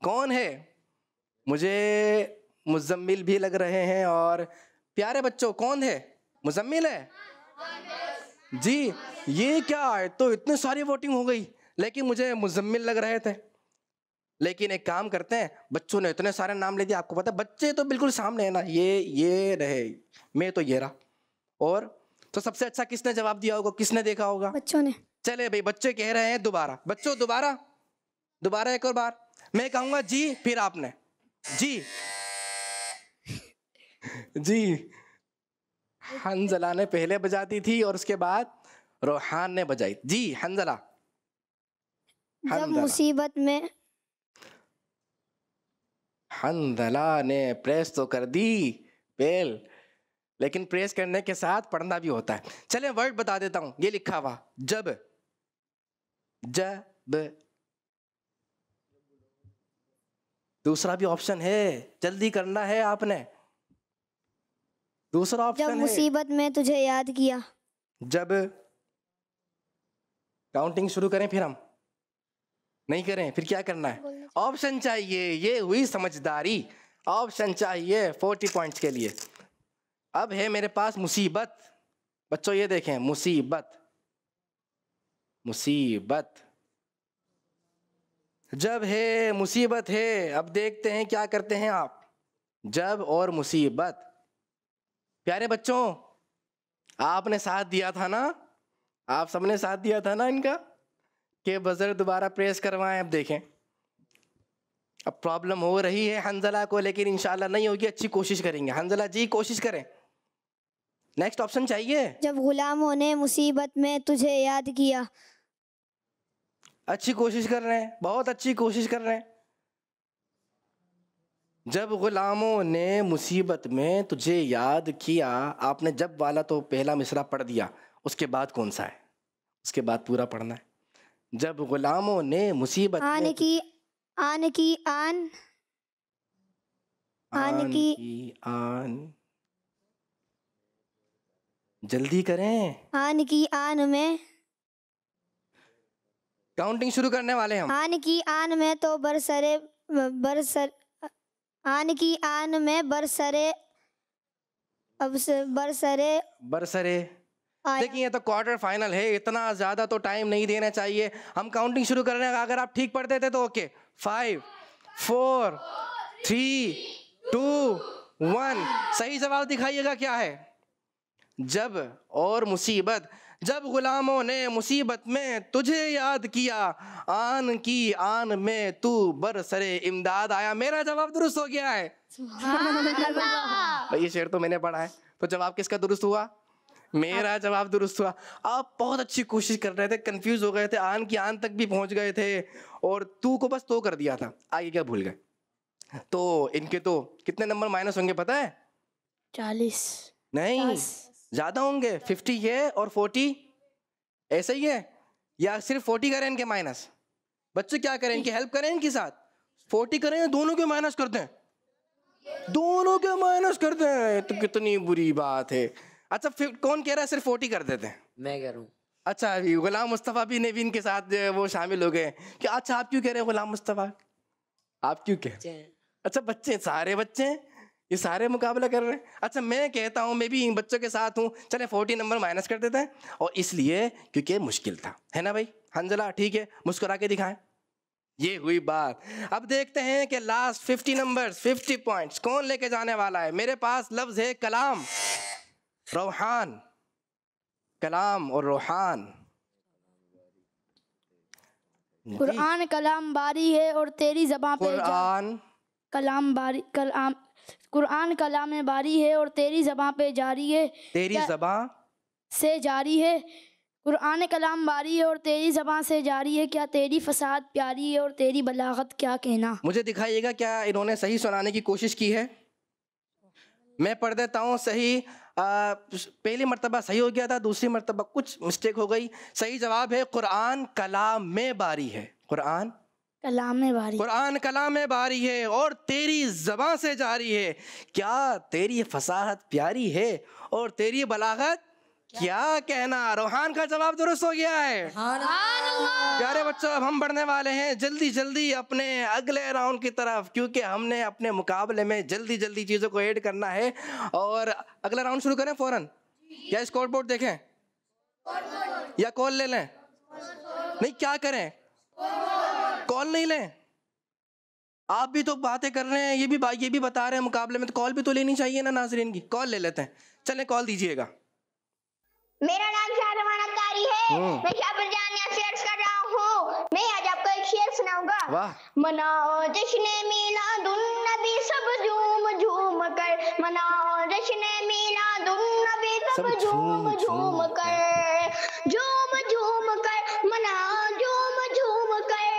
कौन है? मुझे मुजम्मिल भी लग रहे हैं। और प्यारे बच्चों, कौन है? मुजम्मिल है जी। ये क्या है? तो इतनी सारी वोटिंग हो गई, लेकिन मुझे मुजम्मिल लग रहे थे। लेकिन एक काम करते हैं, बच्चों ने इतने सारे नाम ले दिए, आपको पता है बच्चे तो बिल्कुल सामने है ना, ये रहे, मैं तो ये रहा। और तो सबसे अच्छा किसने जवाब दिया होगा? किसने देखा होगा? बच्चों ने। चले भाई, बच्चे कह रहे हैं दोबारा। बच्चों दोबारा एक और बार मैं कहूंगा जी, फिर आपने जी। जी, हंजला ने पहले बजाती थी और उसके बाद रोहान ने बजाई। जी हंजला। जब मुसीबत में। हंजला ने प्रेस तो कर दी बेल, लेकिन प्रेस करने के साथ पढ़ना भी होता है। चले वर्ड बता देता हूं, ये लिखा हुआ जब। दूसरा भी ऑप्शन है, जल्दी करना है आपने। दूसरा ऑप्शन है जब मुसीबत में तुझे याद किया। जब। काउंटिंग शुरू करें फिर? हम नहीं करें फिर क्या करना है? ऑप्शन चाहिए, ये हुई समझदारी। ऑप्शन चाहिए 40 पॉइंट्स के लिए। अब है मेरे पास मुसीबत। बच्चों ये देखें, मुसीबत जब है, मुसीबत है। अब देखते हैं क्या करते हैं आप। जब और मुसीबत। प्यारे बच्चों, आपने साथ दिया था ना, आप सबने साथ दिया था ना इनका, कि बजर दोबारा प्रेस करवाएं। अब देखें, अब प्रॉब्लम हो रही है हंजला को, लेकिन इंशाल्लाह नहीं होगी, अच्छी कोशिश करेंगे। हंजला जी कोशिश करें। नेक्स्ट ऑप्शन चाहिए। जब गुलामों ने मुसीबत में तुझे याद किया। अच्छी कोशिश कर रहे हैं, बहुत अच्छी कोशिश कर रहे हैं। जब गुलामों ने मुसीबत में तुझे याद किया। आपने जब वाला तो पहला मिसरा पढ़ दिया, उसके बाद कौन सा है? उसके बाद पूरा पढ़ना है। जब गुलामों ने मुसीबत आन में की आन की आन आन की आन। जल्दी करें, आन की आन में। काउंटिंग शुरू करने वाले हम। आन की आन में तो बरसरे आन की आन में बरसरे देखिए ये तो क्वार्टर फाइनल है, इतना ज्यादा तो टाइम नहीं देना चाहिए। हम काउंटिंग शुरू कर रहे हैं, अगर आप ठीक पढ़ देते तो ओके। 5 4 3 2 1। सही जवाब दिखाइएगा क्या है? जब और मुसीबत। जब गुलामों ने मुसीबत में तुझे याद किया, आन की आन में तू बरसरे इमदाद आया। मेरा जवाब दुरुस्त हो गया है। ये शेर तो मैंने पढ़ा है, तो जवाब किसका दुरुस्त हुआ? मेरा जवाब दुरुस्त हुआ। आप बहुत अच्छी कोशिश कर रहे थे, कंफ्यूज हो गए थे, आन की आन तक भी पहुंच गए थे, और तू को बस तो कर दिया था, आगे क्या भूल गए। तो इनके तो कितने नंबर माइनस होंगे पता है? 40 नहीं, ज्यादा होंगे। 50 है और 40 ऐसे ही है, या सिर्फ 40 करें इनके माइनस? बच्चे क्या करें, इनकी हेल्प करें, इनके साथ 40 करें, दोनों के माइनस करते हैं, दोनों के माइनस करते हैं। तो कितनी बुरी बात है। अच्छा फिर कौन कह रहा है सिर्फ 40 कर देते हैं? मैं कह रहा हूँ। अच्छा, अभी गुलाम मुस्तफ़ा भी ने भी इनके साथ वो शामिल हो गए कि अच्छा आप क्यों कह रहे हैं गुलाम मुस्तफ़ा? आप क्यों कह? अच्छा बच्चे, सारे बच्चे ये सारे मुकाबला कर रहे हैं। अच्छा मैं कहता हूँ, मैं भी इन बच्चों के साथ हूँ, चले 40 नंबर माइनस कर देते हैं। और इसलिए क्योंकि मुश्किल था, है ना भाई? हंजला ठीक है, मुस्कुरा के दिखाएं। ये हुई बात। अब देखते हैं कि लास्ट 50 नंबर्स, 50 पॉइंट्स कौन लेके जाने वाला है। मेरे पास लफ्ज है कलाम, रूहान। कलाम और रूहान। कुरान कलाम बारी है और तेरी ज़बां पे कुरान कुरान कलाम बारी है और तेरी ज़बां पे जारी है, तेरी ज़बां से जारी है। कुरान कलाम बारी है और तेरी ज़बां से जारी है, क्या तेरी फसाद प्यारी है और तेरी बलागत क्या कहना। मुझे दिखाइएगा क्या इन्होंने सही सुनाने की कोशिश की है। मैं पढ़ देता हूँ सही। पहली मर्तबा सही हो गया था, दूसरी मर्तबा कुछ मिस्टेक हो गई। सही जवाब है कुरान कलाम में बारी है। कुरान कलाम में बारी, कुरान कलाम में बारी है और तेरी ज़बां से जारी है, क्या तेरी फसाहत प्यारी है और तेरी बलागत क्या कहना। रोहान का जवाब दुरुस्त हो गया है। प्यारे बच्चों, अब हम बढ़ने वाले हैं जल्दी जल्दी अपने अगले राउंड की तरफ, क्योंकि हमने अपने मुकाबले में जल्दी जल्दी चीज़ों को ऐड करना है। और अगला राउंड शुरू करें फौरन, या स्कोर बोर्ड देखें, या कॉल ले लें। नहीं, क्या करें, कॉल नहीं लें। आप भी तो बातें कर रहे हैं, ये भी बता रहे हैं मुकाबले में, तो कॉल भी तो लेनी चाहिए ना नाज़रीन की। कॉल ले लेते हैं, चलें कॉल दीजिएगा। मेरा नाम शाहजहान अत्तारी है। मैं शाबिर जानिया से अर्ज कर रहा हूँ। मैं आज आपको एक शेर सुनाऊंगा। वाह। मनाओ जश्न मीलादुन नबी सब झूम झूम कर, मनाओ जश्न मीलादुन नबी सब झूम झूम कर, झूम झूम कर मनाओ, झूम झूम कर,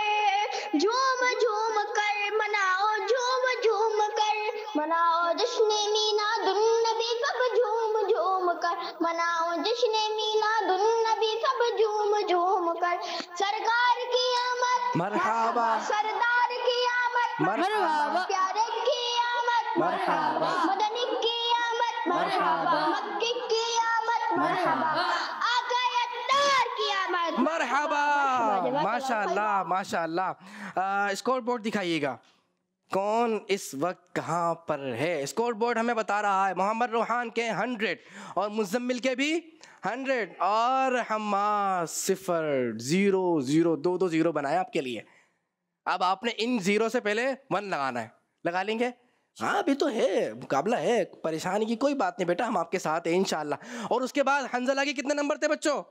झूम झूम कर मनाओ, झूम झूम कर मनाओ जश्न मीलादुन नबी सब झूम झूम कर, मनाओ जश्न मीलादुन नबी सब झूम झूम कर। सरकार की आमद मरहबा, सरदार की आमद मरहबा, प्यारे की आमद मरहबा, मदनी की आमद मरहबा, मक्की की आमद मरहबा, आका अत्तार की आमद मरहबा। माशाअल्लाह माशाअल्लाह। स्कोर बोर्ड दिखाइएगा, कौन इस वक्त कहाँ पर है। स्कोर बोर्ड हमें बता रहा है मोहम्मद रोहान के 100 और मुज़म्मिल के भी 100 और हमास 0 0 0 2 0 बनाया आपके लिए। अब आपने इन 0 से पहले 1 लगाना है। लगा लेंगे? हाँ, अभी तो है, मुकाबला है, परेशानी की कोई बात नहीं बेटा, हम आपके साथ हैं इंशाल्लाह। और उसके बाद हंजला के कितने नंबर थे बच्चों?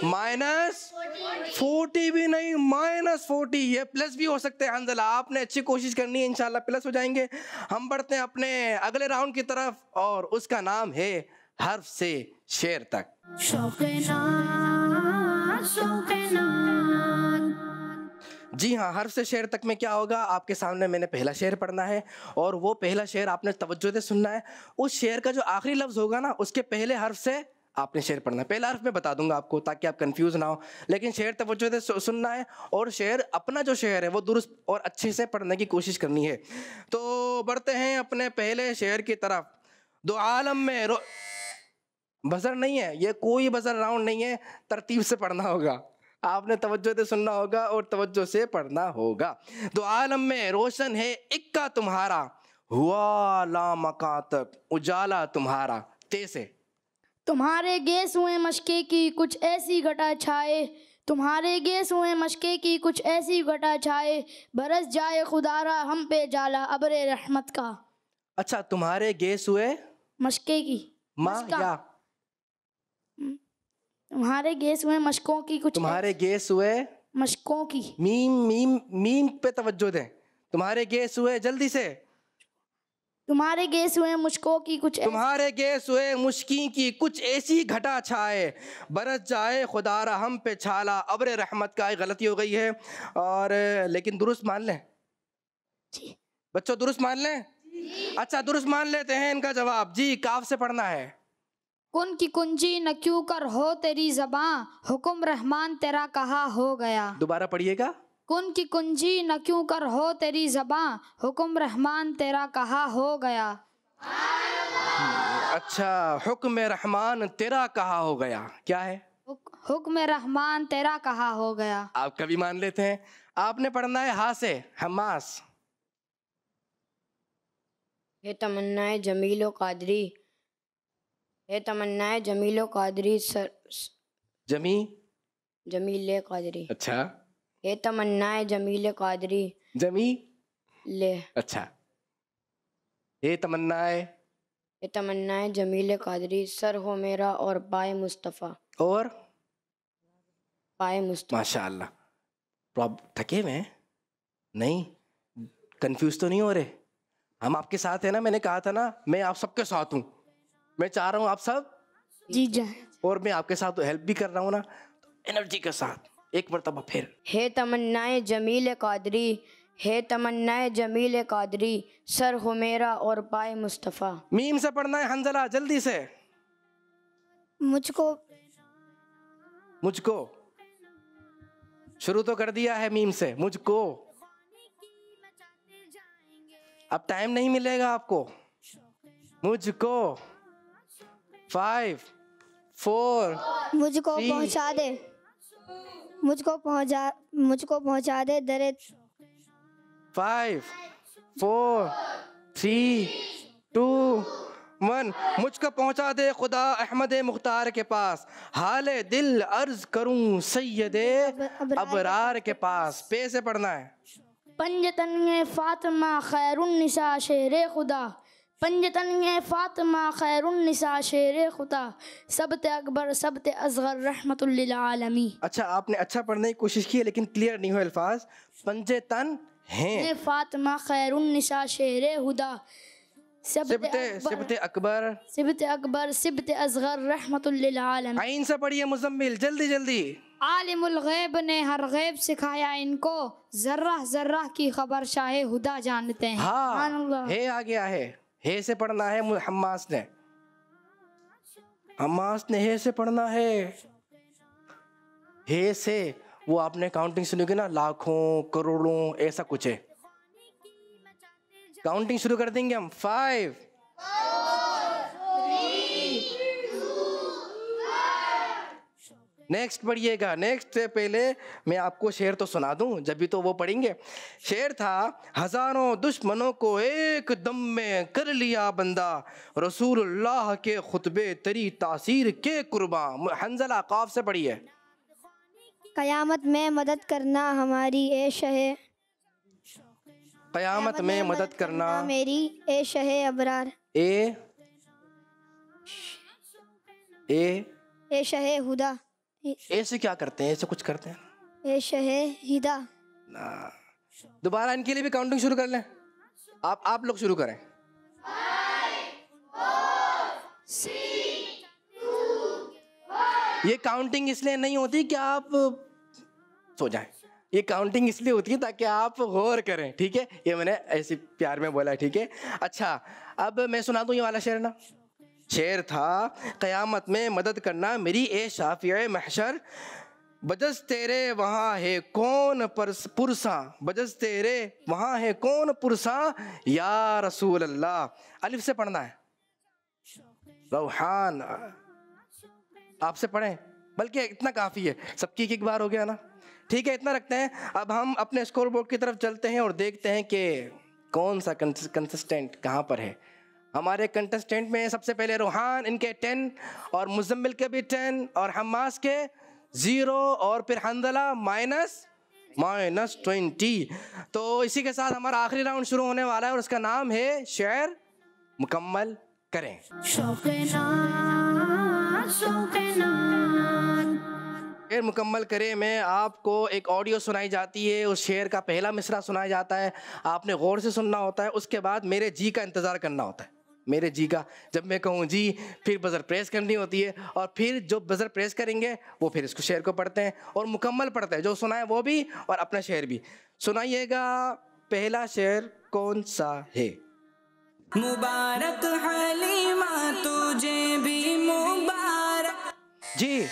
-40 भी नहीं, -40। ये प्लस भी हो सकते हैं हंजला, आपने अच्छी कोशिश करनी है, इंशाल्लाह प्लस हो जाएंगे। हम बढ़ते हैं अपने अगले राउंड की तरफ और उसका नाम है हर्फ से शेर तक। जी हाँ, हर्फ से शेर तक में क्या होगा, आपके सामने मैंने पहला शेर पढ़ना है और वो पहला शेर आपने तवज्जो से सुनना है। उस शेर का जो आखिरी लफ्ज़ होगा ना, उसके पहले हर्फ से आपने शेर पढ़ना है। पहला हर्फ मैं बता दूंगा आपको ताकि आप कंफ्यूज ना हो, लेकिन शेर तवज्जो से सुनना है और शेर अपना जो शेर है वो दुरुस्त और अच्छे से पढ़ने की कोशिश करनी है। तो बढ़ते हैं अपने पहले शेर की तरफ। दो आलम में बजर नहीं है, ये कोई बजर राउंड नहीं है, तरतीब से पढ़ना होगा, आपने तवज्जो से सुनना होगा और तवज्जो से पढ़ना होगा। दो आलम में रोशन है इक्का तुम्हारा, हुआ लामका तक उजाला तुम्हारा। ते से तुम्हारे गेस हुए मशके की कुछ ऐसी घटा छाए, तुम्हारे गेस हुए मशके की कुछ ऐसी घटा छाए, बरस जाए खुदारा हम पे जाला अबरे रहमत का। अच्छा, तुम्हारे गेस हुए मशके की माँ या तुम्हारे गेस हुए मशकों की कुछ तुम्हारे गेस हुए मशकों की। मीम मीम मीम पे तवज्जो दें। तुम्हारे गेस हुए, जल्दी से, तुम्हारे गेस हुए मुश्कों की कुछ तुम्हारे गेस हुए मुश्किन की कुछ ऐसी घटा छाए, बरस जाए खुदारा हम पे छाला अब्र रहमत का। गलती हो गई है और लेकिन दुरुस्त मान लें बच्चों, दुरुस्त मान लें। अच्छा, दुरुस्त मान लेते हैं इनका जवाब। जी, काफ से पढ़ना है। कुन की कुंजी न क्यों कर हो तेरी ज़बां, हुक्म रहमान तेरा कहा हो गया। दोबारा पढ़िएगा। कुन की कुंजी न क्यों कर हो तेरी ज़बां, हुक्म रहमान तेरा कहा हो गया। अच्छा, हुक्म रहमान तेरा कहा हो गया, क्या है? हुक्म रहमान तेरा कहा हो गया। आप कभी मान लेते हैं। आपने पढ़ना है हा से, हमास। हे तमन्नाए जमीलो कादरी, हे तमन्नाए जमीलो कादरी सर जमीले कादरी। अच्छा, हे तमन्नाए जमीले कादरी जमी ले। अच्छा, हे तमन्नाए जमीले कादरी सर हो मेरा और पाए मुस्तफ़ा। और पाए मुस्तफ़ा। माशाअल्लाह। थके हुए हैं? नहीं, कंफ्यूज तो नहीं हो रहे? हम आपके साथ हैं ना, मैंने कहा था ना मैं आप सबके साथ हूँ, मैं चाह रहा हूँ आप सब जी जाए। और मैं आपके साथ हेल्प भी कर रहा हूँ ना, तो एनर्जी के साथ एक मरतबा फिर। है तमन्नाए जमील कादरी, है तमन्नाए जमील कादरी, सर हो मेरा और पाए मुस्तफ़ा। मीम से पढ़ना है हंजला, जल्दी से। मुझको मुझको शुरू तो कर दिया है मीम से, मुझको। अब टाइम नहीं मिलेगा आपको। मुझको 5 4 मुझको 3 पहुंचा दे, मुझको पहुंचा दे दरे 5 4 3 2 1। मुझको पहुंचा दे खुदा अहमद मुख्तार के पास, हाले दिल अर्ज करूं सैयदे अबरार के पास। पे से पढ़ना है। पंजतन फातिमा खैरुन्निसा शेरे खुदा, पंजतन फातिमा खैरुन्निसा शेरे खुदा, सबते अकबर सबते असगर रहमतुल लिल आलमी। अच्छा, आपने अच्छा पढ़ने की कोशिश की है लेकिन क्लियर नहीं हुए अल्फाज। पंजे तन हैं फातिमा खैरुन्निसा शेरे हुदा, सिबते अकबर सिबते अकबर सिबते असगर रहमतुल लिल आलमी। आइन से पढ़िए मुजम्मिल, जल्दी जल्दी। आलिमुल गैब ने हर गैब सिखाया इनको, जर्रा जर्रा की खबर शाहे हुदा जानते हैं। हाँ, हे आ गया है, हे से पढ़ना है। हम्मास ने हे से पढ़ना है। हे से वो आपने काउंटिंग सुनी होगी ना, लाखों करोड़ों ऐसा कुछ है। काउंटिंग शुरू कर देंगे हम। 5 नेक्स्ट पढ़िएगा। नेक्स्ट से पहले मैं आपको शेर तो सुना दूं, जब भी तो वो पढ़ेंगे। शेर था, हजारों दुश्मनों को एक दम में कर लिया बंदा, रसूलुल्लाह के खुतबे तेरी तासीर के कुर्बान। हंजला काफ से पढ़िए। कयामत में मदद करना हमारी ए शहे, कयामत में मदद करना मेरी ए शहे अबरार, ए शहे हुदा, ऐसे क्या करते हैं? ऐसे कुछ करते हैं? ए शहे हिदा। दोबारा इनके लिए भी काउंटिंग शुरू कर लें। आप लोग शुरू करें। 2 ये काउंटिंग इसलिए नहीं होती कि आप सो जाएं, ये काउंटिंग इसलिए होती है ताकि आप गौर करें, ठीक है? ये मैंने ऐसे प्यार में बोला, ठीक है? अच्छा, अब मैं सुना दूं ये वाला शेर ना। शेर था, क़यामत में मदद करना मेरी ए शाफ़िए महशर, बजस तेरे वहाँ है कौन पुरसा, बजस तेरे वहाँ है कौन पुरसा, या रसूल अल्लाह। अलिफ से पढ़ना है। रूहान आपसे पढ़ें, बल्कि इतना काफ़ी है, सबकी एक बार हो गया ना, ठीक है? इतना रखते हैं। अब हम अपने स्कोर बोर्ड की तरफ चलते हैं और देखते हैं कि कौन सा कंसिस्टेंट कहाँ पर है। हमारे कंटेस्टेंट में सबसे पहले रूहान, इनके 10 और मुजम्मिल के भी 10 और हम्मास के 0 और फिर हंजला -20। तो इसी के साथ हमारा आखिरी राउंड शुरू होने वाला है और उसका नाम है शेर मुकम्मल करें। शेर मुकम्मल करें में आपको एक ऑडियो सुनाई जाती है, उस शेर का पहला मिसरा सुनाया जाता है, आपने गौर से सुनना होता है। उसके बाद मेरे जी का इंतज़ार करना होता है। मेरे जी का, जब मैं कहूँ जी, फिर बज़र प्रेस करनी होती है और फिर जो बज़र प्रेस करेंगे वो फिर इसको शेर को पढ़ते हैं और मुकम्मल पढ़ते हैं, जो सुना है वो भी और अपना शेर भी। सुनाइएगा, पहला शेर कौन सा है? मुबारक हलीमा तुझे भी मुबारक। जी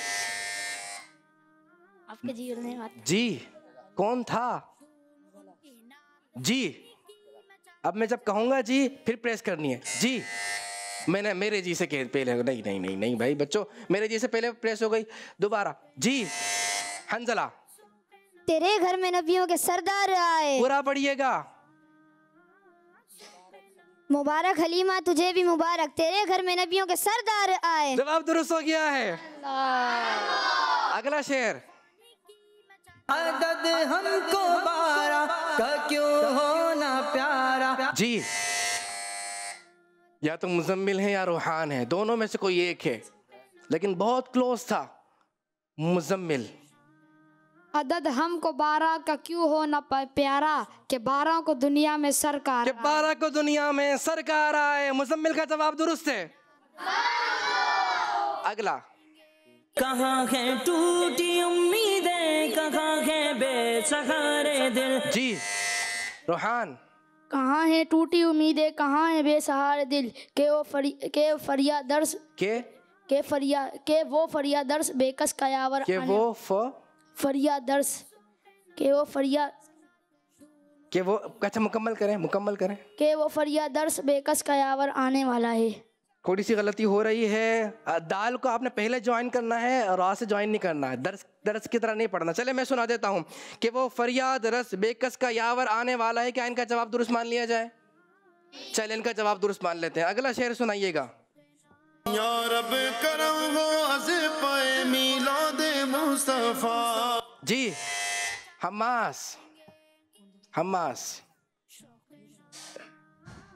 आपके जी धन्यवाद। जी कौन था? जी अब मैं जब कहूँगा जी फिर प्रेस करनी है। जी मैंने मेरे जी से पहले, नहीं नहीं नहीं नहीं भाई बच्चों, मेरे जी से पहले प्रेस हो गई। दोबारा जी। हंजला, तेरे घर में नबियों के सरदार आए। पूरा पढ़िएगा। मुबारक हलीमा तुझे भी मुबारक, तेरे घर में नबियों के सरदार आए। जवाब दुरुस्त हो गया है। अगला शेर। अदद हमको 12 का क्यों होना प्यारा। जी या तो मुजम्मिल है या रूहान है, दोनों में से कोई एक है, लेकिन बहुत क्लोज था मुजम्मिल। अदद हमको 12 का क्यों हो न प्यारा कि 12 को दुनिया में सरकार कि 12 को दुनिया में सरकार आए। मुजम्मिल का जवाब दुरुस्त है। अगला, कहाँ है टूटी उम्मीदें, कहाँ है बेसहारे दिल। जी रोहान, कहाँ है टूटी उम्मीदें, कहाँ है बेसहारे दिल, के वो फरियादर्स के वो फरियादर्स बेकस का यावर के वो फरियादर्स के वो फरियाद के वो अच्छा मुकम्मल करें के वो फरियादर्स बेकस का यावर आने वाला है। थोड़ी सी गलती हो रही है। दाल को आपने पहले ज्वाइन करना है और रा से ज्वाइन नहीं करना है। दर्स की तरह नहीं पढ़ना। चले मैं सुना देता हूँ कि वो फरियाद रस बेकस का यावर आने वाला है। क्या इनका जवाब दुरुस्त मान लिया जाए? चले इनका जवाब दुरुस्त मान लेते हैं। अगला शेर सुनाइएगा। या रब करम हो अज़-ए मीलाद मुस्तफा। जी हम्मास,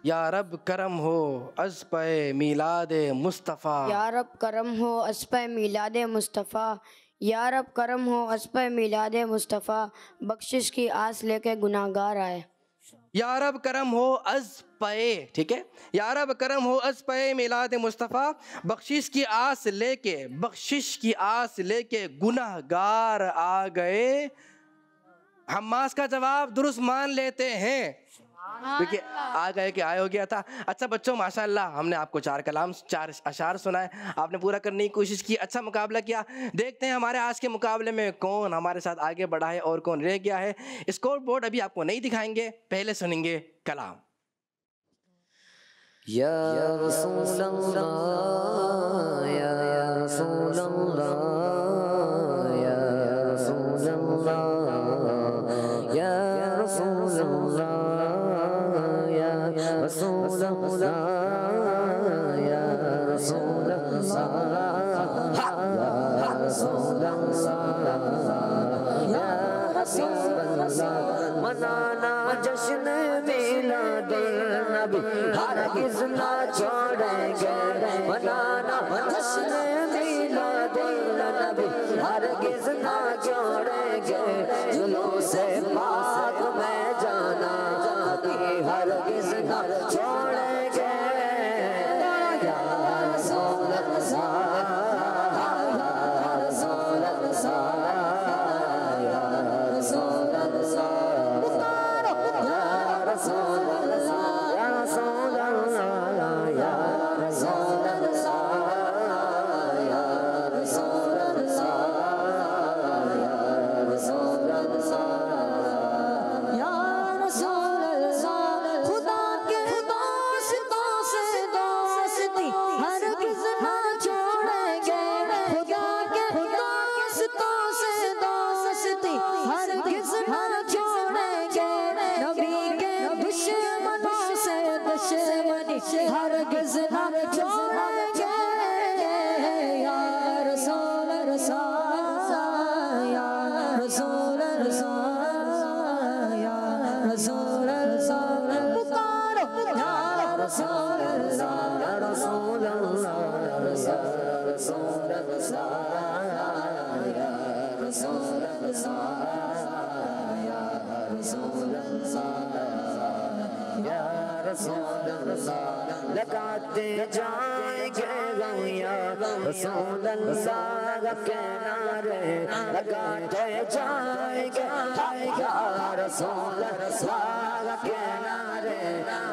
या रब करम हो अज़ पे मीलाद मुस्तफ़ा। या रब करम हो अज़ पे मीलाद मुस्तफ़ा। या रब करम हो अज़ पे मीलाद मुस्तफ़ा। बख्शिश की आस लेके गुनाहगार आए। या रब करम हो अज़ पे, ठीक है, या रब करम हो अज़ पे मीलाद मुस्तफ़ा। बख्शिश की आस लेके गुनाहगार आ गए। हम्मास का जवाब दुरुस्त मान लेते हैं क्योंकि आ गए कि आए हो गया था। अच्छा बच्चों, माशाअल्लाह हमने आपको 4 अशार सुनाए, आपने पूरा करने की कोशिश की, अच्छा मुकाबला किया। देखते हैं हमारे आज के मुकाबले में कौन हमारे साथ आगे बढ़ा है और कौन रह गया है। स्कोर बोर्ड अभी आपको नहीं दिखाएंगे, पहले सुनेंगे कलाम। या रसूल अल्लाह, या रसूल अल्लाह, या रसूल अल्लाह, या रसूल अल्लाह, या रसूल अल्लाह, या रसूल अल्लाह, या रसूल अल्लाह, या रसूल अल्लाह। मनाना जश्न मिलादुन नबी हरगिज़ ना छोड़ेंगे। मनाना जश्न मिलादुन नबी हरगिज़ ना छोड़ेंगे। जुलूसे पाक में जाना कभी हरगिज़ ना छोड़ेंगे। या रसूल अल्लाह, या रसूल अल्लाह, या रसूल अल्लाह, या रसूल अल्लाह, या रसूल अल्लाह, या रसूल अल्लाह, या रसूल अल्लाह, या रसूल अल्लाह, या रसूल अल्लाह। खुदा के दोस्तों से दोस्ती हरगिज़ ना छोड़ेंगे। खुदा के दोस्तों से दोस्ती हरगिज़ ना छोड़ेंगे। नबी के दुश्मनों से दुश्मनी हरगिज़ ना छोड़ेंगे। या रसूल अल्लाह, या रसूल अल्लाह, या रसूल अल्लाह। पुकारो या रसूल अल्लाह, या रसूल अल्लाह, या रसूल अल्लाह, या रसूल अल्लाह, या रसूल अल्लाह, या रसूल अल्लाह। लगाते जाएंगे गौया रसूल अल्लाह के नारे, लगाते जाएंगे या रसूल अल्लाह के नारे।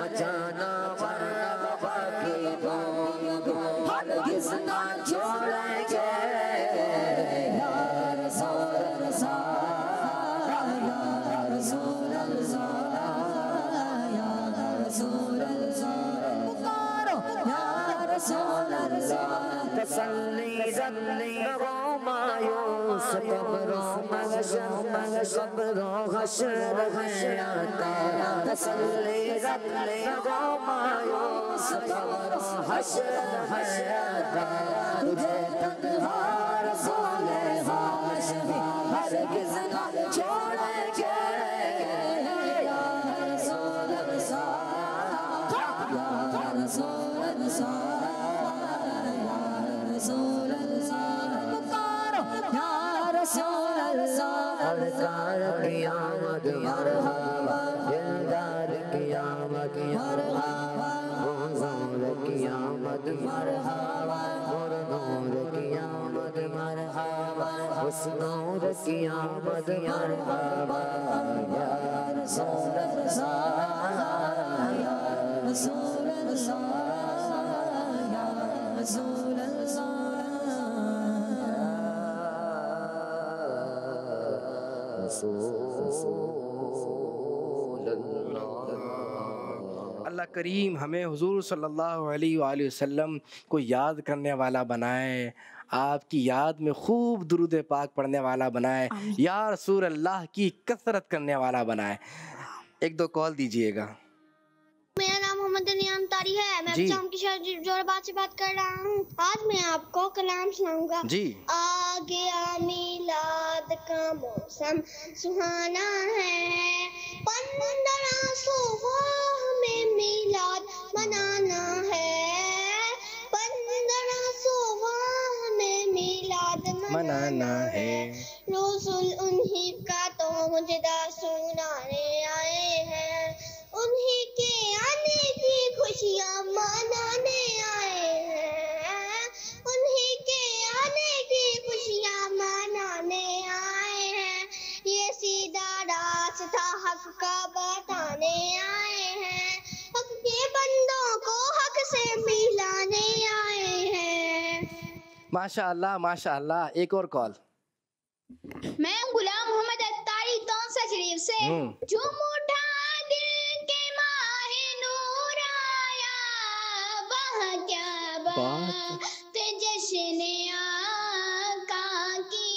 मचाना मरहबा की बूंद हरगिज़ ना छोड़ेंगे। या रसूल अल्लाह, या रसूल अल्लाह, या रसूल अल्लाह। पुकारो या रसूल अल्लाह। तसल्ली ज़ल्ली मायूस कब्रों हश्र में आता। तसल्ली ज़ल्ली मायूस कब्रों हश्र में आता। तुझे तन्हा रसूल हाशमी हरगिज़ ना छोड़ेंगे। या रसूल अल्लाह, या रसूल अल्लाह, या रसूल अल्लाह। पुकारो या रसूल अल्लाह, की आमद मरहबा या रसूल अल्लाह या रसूल अल्लाह या रसूल अल्लाह करीम हमें हुजूर सल्लल्लाहु अलैहि वसल्लम को याद करने वाला बनाए, आपकी याद में खूब दुरूद पाक पढ़ने वाला बनाए, या रसूल अल्लाह की कसरत करने वाला बनाए। एक दो कॉल दीजिएगा। मेरा नाम मोहम्मद नियाम तारी है। मैं शाम की जोराबाद से बात कर रहा हूँ। आज मैं आपको कलाम सुनाऊंगा। जी। आ गया मिलाद का मौसम सुहाना है, 1500 में मिलाद मनाना है, 1500 में मिलाद मनाना है। रसूल उन्हीं का तो मुजदा सुनाने आए हैं, उन्हीं के आने की खुशियाँ मनाने आए हैं, उन्हीं के आने की खुशियाँ मनाने आए हैं। ये सीधा रास्ता हक का बताने आए हैं, हक के बंदों को हक से मिलाने आए हैं। माशाअल्लाह माशाअल्लाह। एक और कॉल। मैं गुलाम मोहम्मद अत्तारी तौसा शरीफ से। जो मोटा दिल के माहे नूर आया, वह क्या बात जश्न आका की,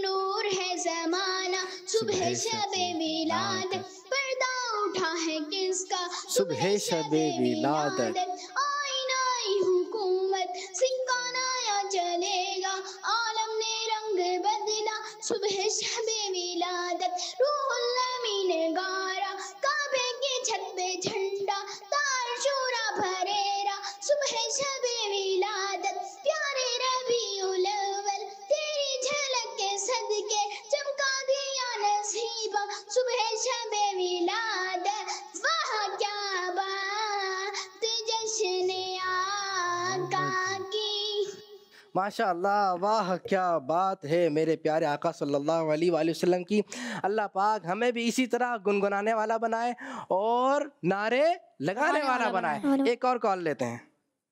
नूर है ज़माना सुबह शबे मिलाद, पर्दा उठा है किसका सुबह शबे मिलादत। आई नई हुकूमत सिक्का नया चलेगा, आलम ने रंग बदला सुबह शबे मिलादत। रूहुल अमीन गारा काबे के छत पे झंडा, तार शूरा फरेरा सुबह शबे मिलादत। प्यारे रबीउल अव्वल तेरी झलक के सदके चमका दिया नसीबा सुबह शबे मिलादत। वाह क्या बात जश्न आका की। माशाअल्लाह, वाह क्या बात है मेरे प्यारे आका सल्लल्लाहु अलैहि वसल्लम की। अल्लाह पाक हमें भी इसी तरह गुनगुनाने वाला बनाए और नारे लगाने वाला बनाए। एक और कॉल लेते हैं।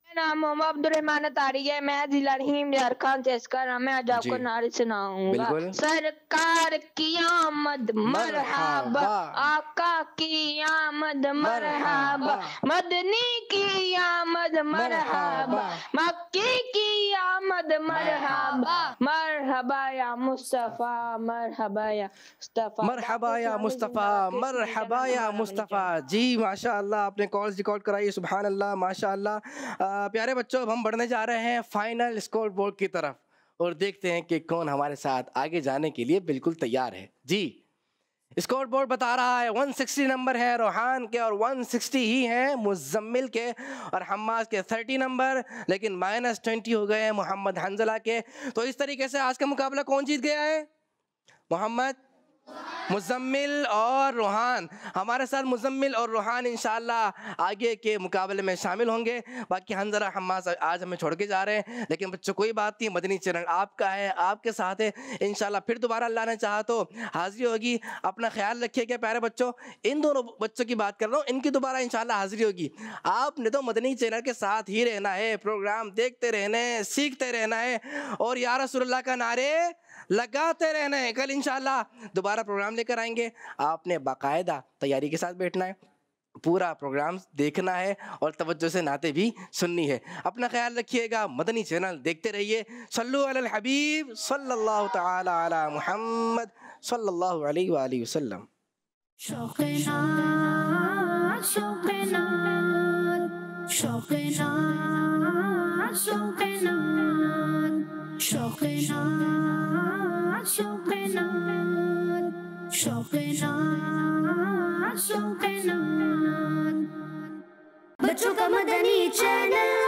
नाम मोहम्मद अब्दुर्रहमान तारी है। मैं जिला रहीम झारखंड से इसका नाम है। आज आपको नारे सुनाऊंगा। सरकार की आमद मरहबा, आका की आमद मरहबा, मदनी की आमद मरहबा, मक्की की आमद मरहबा, मरहबा या मुस्तफा, मरहबा या मुस्तफा, मरहबा या मुस्तफ़ा, मरहबा या मुस्तफ़ा। जी माशाअल्लाह, आपने कॉल्स रिकॉर्ड कराई, सुभान अल्लाह माशाअल्लाह। प्यारे बच्चों, अब हम बढ़ने जा रहे हैं फाइनल स्कोर बोर्ड की तरफ और देखते हैं कि कौन हमारे साथ आगे जाने के लिए बिल्कुल तैयार है। जी, स्कोर बोर्ड बता रहा है 160 नंबर है रोहान के और 160 ही हैं मुज़म्मिल के और हम्मास के 30 नंबर, लेकिन -20 हो गए हैं मोहम्मद हंजला के। तो इस तरीके से आज का मुकाबला कौन जीत गया है? मोहम्मद, मुज़म्मिल और रोहान। हमारे साथ मुज़म्मिल और रोहान इंशाअल्लाह आगे के मुकाबले में शामिल होंगे। बाकी हंजला हम्मास आज हमें छोड़ के जा रहे हैं, लेकिन बच्चों कोई बात नहीं, मदनी चैनल आपका है, आपके साथ है। इंशाअल्लाह फिर दोबारा अल्लाह ने चाहा तो हाजिरी होगी। अपना ख्याल रखिएगा प्यारे बच्चों। इन दोनों बच्चों की बात कर रहा हूँ, इनकी दोबारा इंशाअल्लाह हाजिरी होगी। आपने तो मदनी चैनल के साथ ही रहना है, प्रोग्राम देखते रहना है, सीखते रहना है और या रसूलुल्लाह का नारे लगाते रहना है। कल इंशाअल्लाह दोबारा प्रोग्राम लेकर आएंगे। आपने बाकायदा तैयारी के साथ बैठना है, पूरा प्रोग्राम देखना है और तवज्जो से नाते भी सुननी है। अपना ख्याल रखिएगा, मदनी चैनल देखते रहिए। सल्लु अलल हबीब सल्लल्लाहु तआला अला मुहम्मद सल्लल्लाहु अलैहि वसल्लम। शौक़-ए-नात, शौक़-ए-नात, शौक़-ए-नात, शौक़-ए-नात, शौक़-ए-नात, शौक़-ए-नात, शौक़-ए-नात, शौक़-ए-नात। बच्चों का मदनी चैनल।